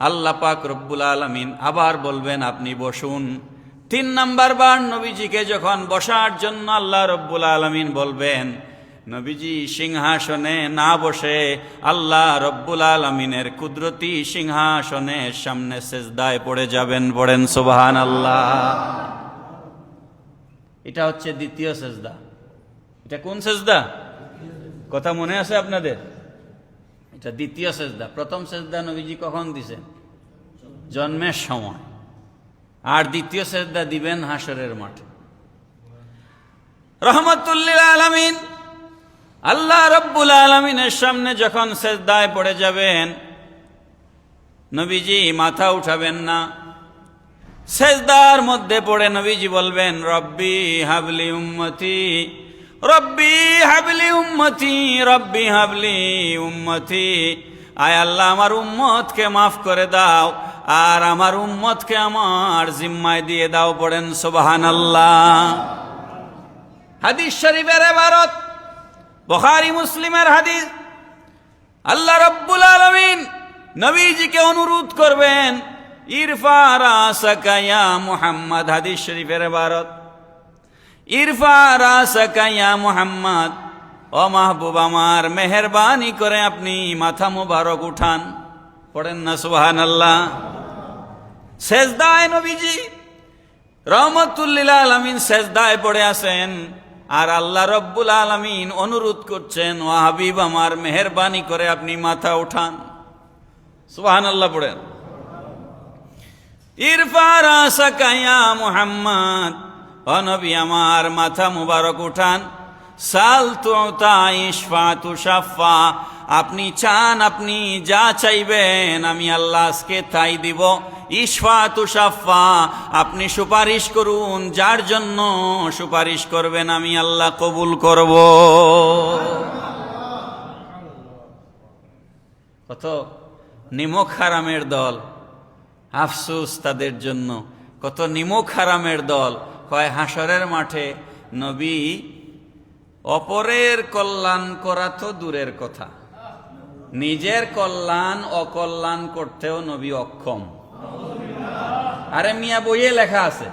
আল্লাহ পাক রব্বুল আলামিন আবার বলবেন, আপনি বসুন। 3 নাম্বার বার নবীজিকে যখন বসার জন্য আল্লাহ রব্বুল আলামিন বলবেন, নবীজি সিংহাসনে না বসে আল্লাহ রব্বুল আলামিনের কুদরতি সিংহাসনের সামনে সেজদায় পড়ে যাবেন। পড়েন সুবহানাল্লাহ। এটা হচ্ছে দ্বিতীয় সেজদা। এটা কোন সেজদা? কথা মনে আছে আপনাদের? এটা দ্বিতীয় সেজদা। প্রথম সেজদা নবীজি কখন দিছেন? জন্মের সময়। আর দ্বিতীয় সেজদা দিবেন হাসরের মাঠে। রহমাতুল লিল আলামিন আল্লাহ রব্বুল আলামিনের সামনে যখন সেজদায় পড়ে যাবেন, নবীজি মাথা উঠাবেন না। সেজদার মধ্যে পড়ে নবীজি বলবেন, রব্বি হাবলি উম্মতি, রব্বি হাবলি উম্মতি, রব্বি হাবলি উম্মতি। আয় আল্লাহ, আমার উম্মতকে মাফ করে দাও আর আমার উম্মতকে আমার জিম্মায় দিয়ে দাও। পড়েন সুবহানাল্লাহ। হাদিস শরীফের ইবারত, বুখারী মুসলিমের হাদিস। আল্লাহ রাব্বুল আলামিন নবীজিকে অনুরোধ করবেন, ইরফা রাসাকা ইয়া মুহাম্মদ। হাদিস শরীফের ইবারত, ইরফা রাসাকা ইয়া মুহাম্মদ, ও মাহবুব আমার, মেহেরবানি করে আপনি মাথা মুবারক উঠান। পড়েন না সুবহানাল্লাহ। সেজদায় নবীজি রহমাতুল লিল আলামিন সেজদায় পড়ে আছেন, আর আল্লাহ রব্বুল আলামিন অনুরোধ করছেন, ও হাবিব আমার, মেহেরবানি করে আপনি মাথা উঠান। সুবহানাল্লাহ পড়েন। ইরফা রাসাকা ইয়া মুহাম্মদ, ও নবী আমার, মাথা মুবারক উঠান। সাল তুতা ইশফা তুশাফা, আপনি চান, আপনি যা চাইবেন আমি আল্লাহ আজকে তাই দিব। ইশফা তুশাফা, আপনি সুপারিশ করুন, যার জন্য সুপারিশ করবেন আমি আল্লাহ কবুল করব। কত নিমক হারামের দল, আফসোস তাদের জন্য। কত নিমক হারামের দল। কয় হাসরের মাঠে নবী অপরের কল্যাণ করা তো দূরের কথা, নিজের কল্যাণ অকল্যাণ করতেও নবী অক্ষম। আরে মিয়া, বইয়ে লেখা আছে,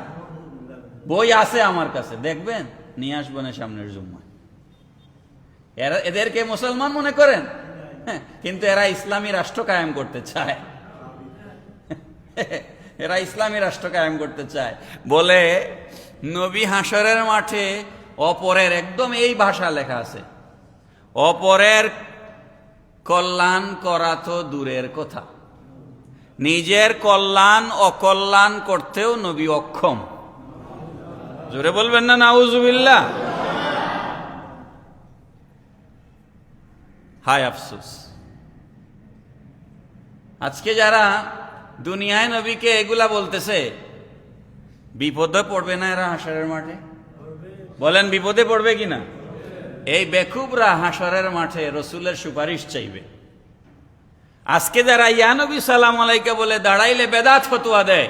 বই আছে আমার কাছে, দেখবেন, নিয়ে আসবেন সামনের জুম্মায়। এদেরকে মুসলমান মনে করেন, কিন্তু এরা ইসলামী রাষ্ট্র কায়েম করতে চায়। এরা ইসলামী রাষ্ট্র কায়েম করতে চায়। বলে নবী হাসরের মাঠে অপরের, একদম এই ভাষা লেখা আছে, অপরের কল্যাণ করা তো দূরের কথা, নিজের কল্যাণ অকল্যাণ করতেও নবী অক্ষম। জোরে বলবেন না নাউজুবিল্লাহ। হায় আফসোস, আজকে যারা দুনিয়ায় নবীকে এগুলা বলতেছে, বিপদে পড়বে না এরা হাসরের মাঠে? বলেন বিপদে পড়বে কিনা? এই বেকুবরা হাসরের মাঠে রসুলের সুপারিশ চাইবে। আজকে যারা ইয়া নবী সালাম আলাইকা বলে দাঁড়াইলে বেদাত ফতোয়া দেয়,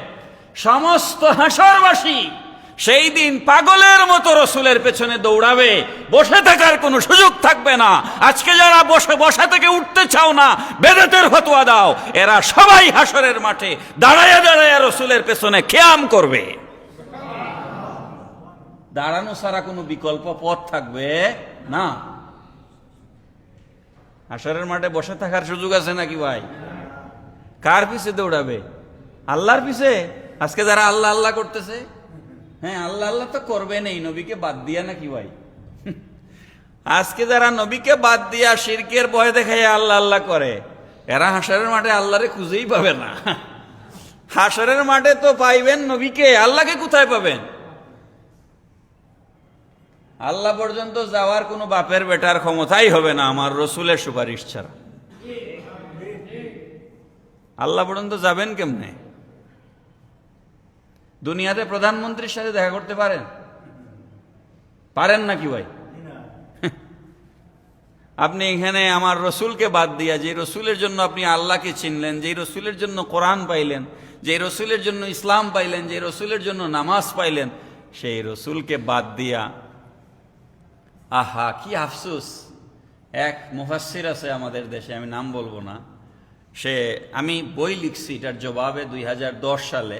সমস্ত হাসরবাসী সেই দিন পাগলের মতো রসুলের পেছনে দৌড়াবে, বসে থাকার কোনো সুযোগ থাকবে না। আজকে যারা বসা থেকে উঠতে চাও না, বেদাতের ফতোয়া দাও, এরা সবাই হাসরের মাঠে দাঁড়ায়া দাঁড়ায়া রসুলের পেছনে খেয়াম করবে। দাঁড়ানো ছাড়া কোনো বিকল্প পথ থাকবে না। হাসরের মাঠে বসে থাকার সুযোগ আছে নাকি ভাই? কার পিছে দৌড়াবে? আল্লাহর পিছে। আজকে যারা আল্লাহ আল্লাহ করতেছে, হ্যাঁ আল্লাহ আল্লাহ তো করবে নেই, নবীকে বাদ দিয়া নাকি ভাই? আজকে যারা নবীকে বাদ দিয়া শিরকের ভয় দেখায় আল্লাহ আল্লাহ করে, এরা হাসরের মাঠে আল্লাহরে খুঁজেই পাবে না। হাসরের মাঠে তো পাইবেন নবীকে, আল্লাহকে কোথায় পাবেন? আল্লাহ পর্যন্ত যাওয়ার কোনো বাপের বেটার ক্ষমতাই হবে না আমার রসুলের সুপারিশ ছাড়া। আল্লাহ পর্যন্ত যাবেন কেমনে? দুনিয়াতে প্রধানমন্ত্রীর সাথে দেখা করতে পারেন? পারেন নাকি ভাই? আপনি এখানে আমার রসুলকে বাদ দিয়া, যে রসুলের জন্য আপনি আল্লাহকে চিনলেন, যে রসুলের জন্য কোরআন পাইলেন, যে রসুলের জন্য ইসলাম পাইলেন, যে রসুলের জন্য নামাজ পাইলেন, সেই রসুলকে বাদ দিয়া, আহা কি আফসোস। এক মুফাসসির আছে আমাদের দেশে, আমি নাম বলবো না, আমি বই লিখছি এটার জবাবে 2010 সালে,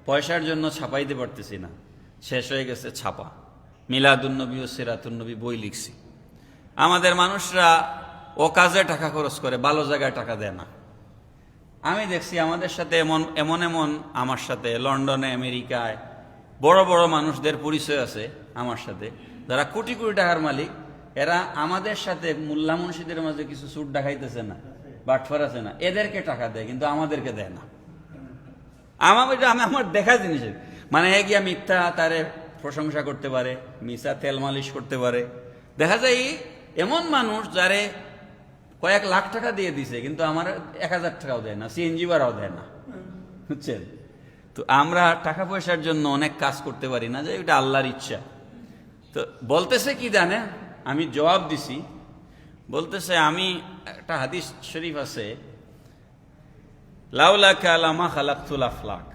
পয়সার জন্য ছাপাইতে পারতেছি না, শেষ হয়ে গেছে ছাপা। মিলাদুন্নবী ও সিরাতুন্নবী বই লিখছি। আমাদের মানুষরা ও কাজে টাকা খরচ করে, ভালো জায়গায় টাকা দেয় না। আমি দেখছি আমাদের সাথে এমন আমার সাথে লন্ডনে, আমেরিকায় বড় বড় মানুষদের পরিচয় আছে আমার সাথে, যারা কোটি কোটি টাকার মালিক। এরা আমাদের সাথে মোল্লা মুন্সিদের মাঝে কিছু সুট দেখাইতেছে না, বাটফার আছে না, এদেরকে টাকা দেয়, কিন্তু আমাদেরকে দেয় না। আমার দেখা জিনিস, মানে গিয়া মিথ্যা তারে প্রশংসা করতে পারে, মিথ্যা তেল মালিশ করতে পারে। দেখা যায় এমন মানুষ যারে কয়েক লাখ টাকা দিয়ে দিছে, কিন্তু আমার 1000 টাকাও দেয় না, সিএনজি ভাড়াও দেয় না, বুঝছেন? তো আমরা টাকা পয়সার জন্য অনেক কাজ করতে পারি না, যে এটা আল্লাহর ইচ্ছা। তো বলতেছে কি জানেন, আমি জবাব দিছি, বলতেছে আমি একটা হাদিস শরীফ আছে, লাউলা কালামা খালাকতুল আফলাক,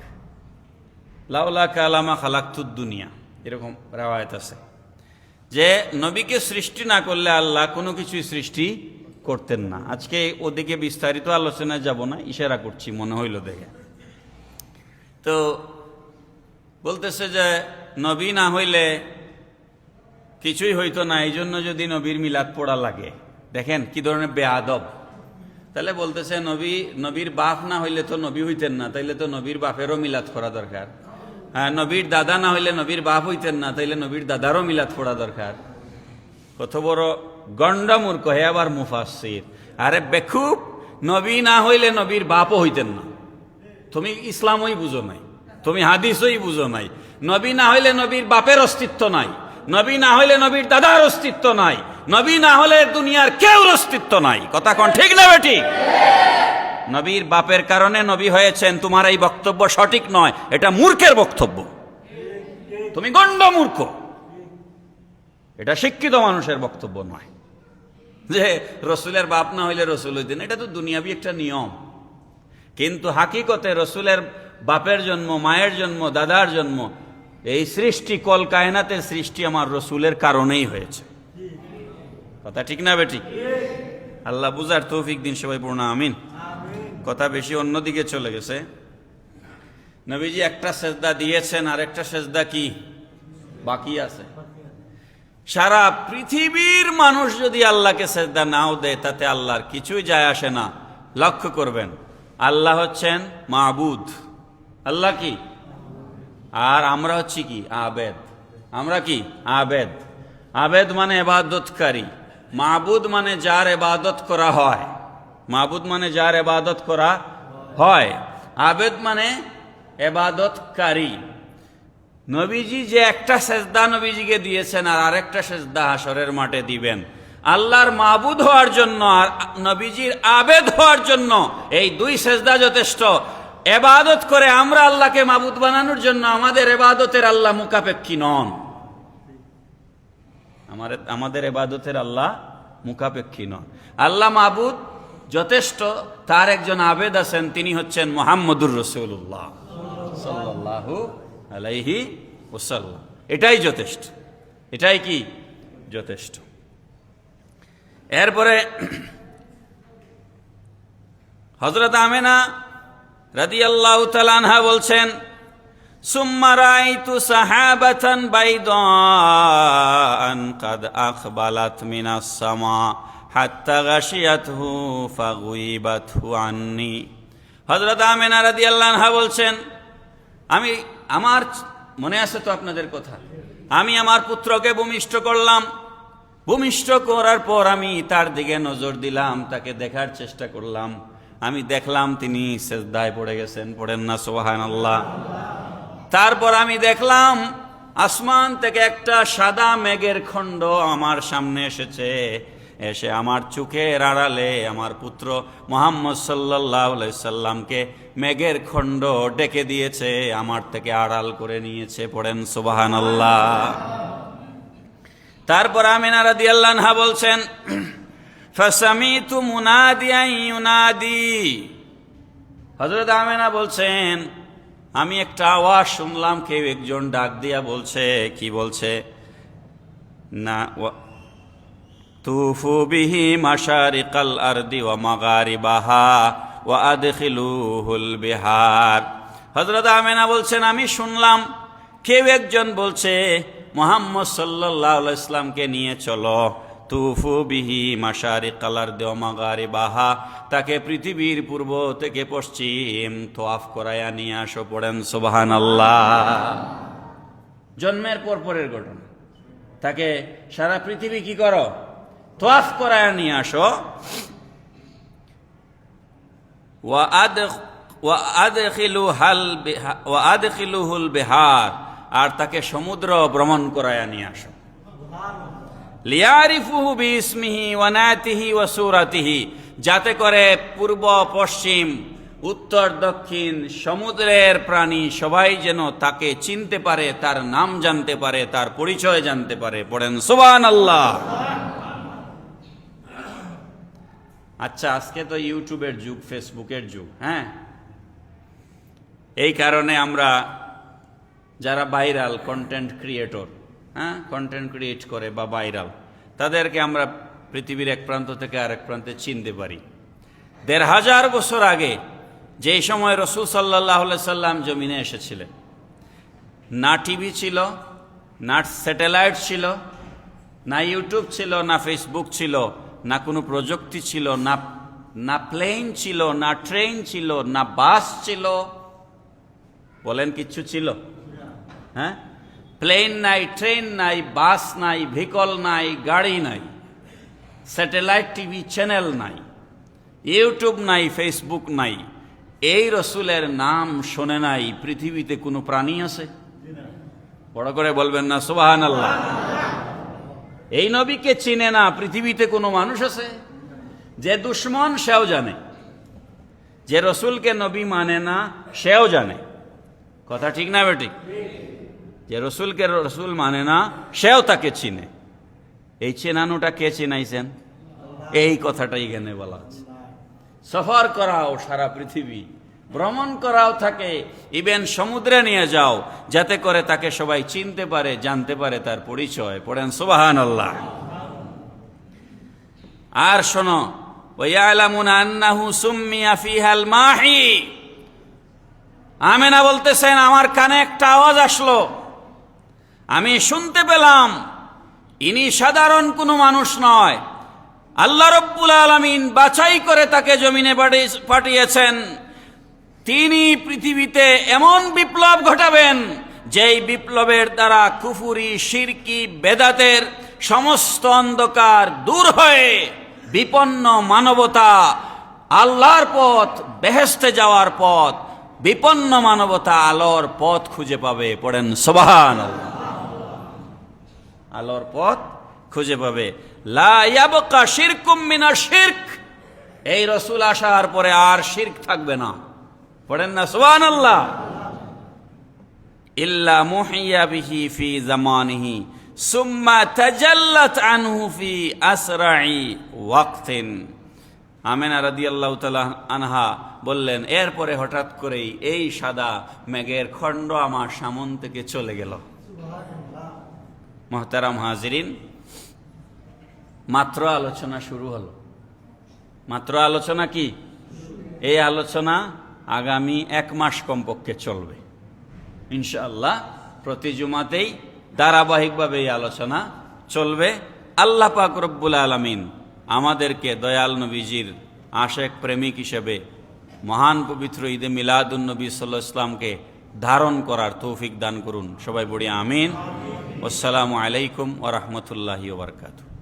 লাউলা কালামা খালাকতুদ দুনিয়া, এরকম রাওয়ায়াত আছে যে নবীকে সৃষ্টি না করলে আল্লাহ কোনো কিছুই সৃষ্টি করতেন না। আজকে ওদিকে বিস্তারিত আলোচনায় যাব না, ইশারা করছি মনে হইল দেখে। তো বলতেছে যে নবী না হইলে কিছুই হইতো না, এই জন্য যদি নবীর মিলাদ পড়া লাগে। দেখেন কি ধরনের বেআদব। তাহলে বলতেছে নবীর বাপ না হইলে তো নবী হইতেন না, তাইলে তো নবীর বাপেরও মিলাদ করা দরকার। হ্যাঁ, নবীর দাদা না হইলে নবীর বাপ হইতেন না, তাইলে নবীর দাদারও মিলাদ পড়া দরকার। কত বড় গন্ডমূর্খ, হে আবার মুফাসসির। আরে বেকুব, নবী না হইলে নবীর বাপও হইতেন না। তুমি ইসলামই বুঝো নাই, তুমি হাদিসই বুঝো নাই। নবী না হইলে নবীর বাপের অস্তিত্ব নাই, নবী না হইলে নবীর দাদার অস্তিত্ব নাই, নবী না হলে দুনিয়ার কেউ অস্তিত্ব নাই। কথা কোন ঠিক না বেঠিক? নবীর বাপের কারণে নবী হয়েছেন, তোমার এই বক্তব্য সঠিক নয়, এটা মূর্খের বক্তব্য। তুমি গণ্ড মূর্খ, এটা শিক্ষিত মানুষের বক্তব্য নয় যে রসুলের বাপ না হইলে রসুল হইতেন। এটা তো দুনিয়াবি একটা নিয়ম, কিন্তু হাকিকতে রসুলের বাপের জন্ম, মায়ের জন্ম, দাদার জন্ম, এই সৃষ্টি, কল কায়নাতের সৃষ্টি আমার রসুলের কারণেই হয়েছে। কথা ঠিক না বেটি? আল্লাহ বুঝার তৌফিক দিন সবাই, পূর্ণ আমিন। কথা বেশি অন্যদিকে চলে গেছে। নবীজি একটা সেজদা দিয়েছেন, আর একটা সেজদা কি বাকি আছে। সারা পৃথিবীর মানুষ যদি আল্লাহকে সেজদা নাও দেয়, তাতে আল্লাহর কিছুই যায় আসে না। লক্ষ্য করবেন, আল্লাহ হচ্ছেন মাবুদ, আল্লাহ কি, আর আমরা হচ্ছি কি আবেদ। আমরা কি আবেদ। আবেদ মানে ইবাদতকারী, মাবুদ মানে যার ইবাদত করা হয়। মাবুদ মানে যার ইবাদত করা হয়, আবেদ মানে ইবাদতকারী। নবীজি যে একটা সেজদা নবীজিকে দিয়েছেন, আর আরেকটা সেজদা হাসরের মাঠে দিবেন। আল্লাহর মাবুদ হওয়ার জন্য আর নবীজির আবেদ হওয়ার জন্য এই দুই সেজদা যথেষ্ট। ইবাদত করে আমরা আল্লাহকে মাবুদ বানানোর জন্য আমাদের ইবাদতের আল্লাহ মুখাপেক্ষী নন। আমাদের ইবাদতের আল্লাহ মুখাপেক্ষী নন। আল্লাহ মাবুদ যথেষ্ট, তার একজন আবেদ আছেন, তিনি হচ্ছেন মুহাম্মদুর রাসূলুল্লাহ সাল্লাল্লাহু আলাইহি ওয়াসাল্লাম। এটাই যথেষ্ট, এটাই কি যথেষ্ট। এরপরে হযরত আমেনা রাদিয়াল্লাহু তাআলা আনহা বলছেন, সুম্মা রাআইতু সাহাবাতান বাইদান কাদ আখবালাত মিনাস সামা হাত্তা গাশিয়াতহু ফাগুইবাতহু আন্নি। হযরত আমেনা রাদিয়াল্লাহু আনহা বলছেন, আমি আমার মনে আছে তো আপনাদের কথা, আমি আমার পুত্রকে ভূমিষ্ঠ করলাম। ভূমিষ্ঠ করার পর আমি তার দিকে নজর দিলাম, তাকে দেখার চেষ্টা করলাম। আমি দেখলাম তিনি সেজদায় পড়ে গেছেন, পড়েন না সুবহানাল্লাহ। তারপর আমি দেখলাম আসমান থেকে একটা সাদা মেঘের খণ্ড আমার সামনে এসেছে এসে আমার চোখের আড়ালে আমার পুত্র মুহাম্মদ সাল্লাল্লাহু আলাইহি সাল্লামকে মেঘের খণ্ড ডেকে দিয়েছে, আমার থেকে আড়াল করে নিয়েছে। পড়েন সুবহানাল্লাহ। তারপর আমিনা রাদিয়াল্লাহু আনহা বলছেন, ফাসামিতু মুনাদিয়ান ইউনাদি, হযরত আমিনা বলছেন আমি একটা আওয়াজ শুনলাম, কেউ একজন ডাক দিয়া বলছে। কি বলছে? না, তুফু বিহি মাশারিকাল আরদি ওয়া মাগারিবাহা ওয়া আদখিলুহুল বিহার। হযরত আমিনা বলছেন আমি শুনলাম কেউ একজন বলছে মুহাম্মদ সাল্লাল্লাহু আলাইহি ওয়াসাল্লামকে নিয়ে চলো, তুফু বিহি মাশারিকাল আরদি ওয়া মাগারিবাহা, তাকে পৃথিবীর পূর্ব থেকে পশ্চিম তোয়াফ করায়া নিয়ে আসো। পড়েন সুবহানাল্লাহ। জন্মের পরের ঘটনা, তাকে সারা পৃথিবী কি করো? তোয়াফ করায়া নিয়ে আসো। ওয়া আদখিলুহুল বিহার, আর তাকে সমুদ্র ভ্রমণ করায়া নিয়ে আসো। লিয়ারিফুহু বিইসমিহি ওয়া নাতিহি ওয়া সূরাতিহি, যাতে করে পূর্ব পশ্চিম উত্তর দক্ষিণ সমুদ্রের প্রাণী সবাই যেন তাকে চিনতে পারে, তার নাম জানতে পারে, তার পরিচয় জানতে পারে। পড়েন সুবহানাল্লাহ। আচ্ছা, আজকে তো ইউটিউবের যুগ, ফেসবুকের যুগ। হ্যাঁ, এই কারণে আমরা যারা viral content creator, content create করে বা ভাইরাল, তাদেরকে আমরা পৃথিবীর এক প্রান্ত থেকে আরেক প্রান্তে চিনতে পারি। ১৫০০ বছর আগে যেই সময় রাসূল সাল্লাল্লাহু আলাইহি সাল্লাম জমিনে এসেছিলেন, না টিভি ছিল, না স্যাটেলাইট ছিল, না ইউটিউব ছিল, না ফেসবুক ছিল, না কোনো প্রযুক্তি ছিল, না প্লেন ছিল, না ট্রেন ছিল, না বাস ছিল। বলেন, কিচ্ছু ছিল? হ্যাঁ, প্লেন নাই, ট্রেন নাই, বাস নাই, ভেহিকল নাই, গাড়ি নাই, স্যাটেলাইট টিভি চ্যানেল নাই, ইউটিউব নাই, ফেসবুক নাই। এই রসুলের নাম শোনে নাই পৃথিবীতে কোনো প্রাণী আছে? বড় করে বলবেন না সুবহানাল্লাহ। এই নবীকে চিনে না পৃথিবীতে কোনো মানুষ আছে? যে দুশ্মন সেও জানে, যে রসুলকে নবী মানে না সেও জানে। কথা ঠিক না বেঠিক? যে রসুলকে রসুল মানে না সেও তাকে চিনে। এই চেনানোটা কে চিনাইছেন? এই কথাটাই এখানে বলা আছে। সফর করাও সারা পৃথিবী, ভ্রমণ করাও থাকে, ইভেন সমুদ্রে নিয়ে যাও, যাতে করে তাকে সবাই চিনতে পারে, জানতে পারে তার পরিচয়। পড়েন সুবহানাল্লাহ। আর শোনো, ওয়ায়ালামুনা আন্নাহু সুম্মিয়া ফিহাল মাহি। আমিনা বলতেছেন আমার কানে একটা আওয়াজ আসলো, আমি শুনতে পেলাম ইনি সাধারণ কোনো মানুষ নয়, আল্লাহ রব্বুল আলামিন বাছাই করে তাকে জমিনে পাঠিয়েছেন। তিনি পৃথিবীতে এমন বিপ্লব ঘটাবেন যেই বিপ্লবের দ্বারা কুফরি, শিরকি, বেদাতের সমস্ত অন্ধকার দূর হয়ে বিপন্ন মানবতা আল্লাহর পথ, বেহেশতে যাওয়ার পথ, বিপন্ন মানবতা আলোর পথ খুঁজে পাবে। পড়েন সুবহানাল্লাহ। আলোর পথ খুঁজে পাবে। লা ইয়াবকা শিরকুম মিনাশ শিরক। এই রাসূল আসার পরে আর শিরক থাকবে না। পড়েন না সুবহানাল্লাহ। ইল্লা মুহিয়া বিহি ফি জামানিহি সুম্মা তাজাল্লাত আনহু ফি আসরাই ওয়াক্তিন। আমিনা রাদিয়াল্লাহু তাআলা আনহা বললেন, এরপরে হঠাৎ করেই এই সাদা মেঘের খণ্ড আমার সামন থেকে চলে গেল। মুহতারাম হাজিরিন, মাত্র আলোচনা শুরু হলো। মাত্র আলোচনা কি? এই আলোচনা আগামী 1 মাস কমপক্ষে চলবে ইনশাআল্লাহ। প্রতি জুমাতেই ধারাবাহিকভাবে এই আলোচনা চলবে। আল্লাহ পাক রব্বুল আলামিন আমাদেরকে দয়াল নবীজির আশেক প্রেমিক হিসেবে মহান পবিত্র ঈদে মিলাদুন নবী সাল্লাল্লাহু আলাইহি ওয়াসাল্লামকে ধারণ করার তৌফিক দান করুন। সবাই বলি আমিন। আসসালামু আলাইকুম ওয়া রাহমাতুল্লাহি ওয়া বারাকাতুহু।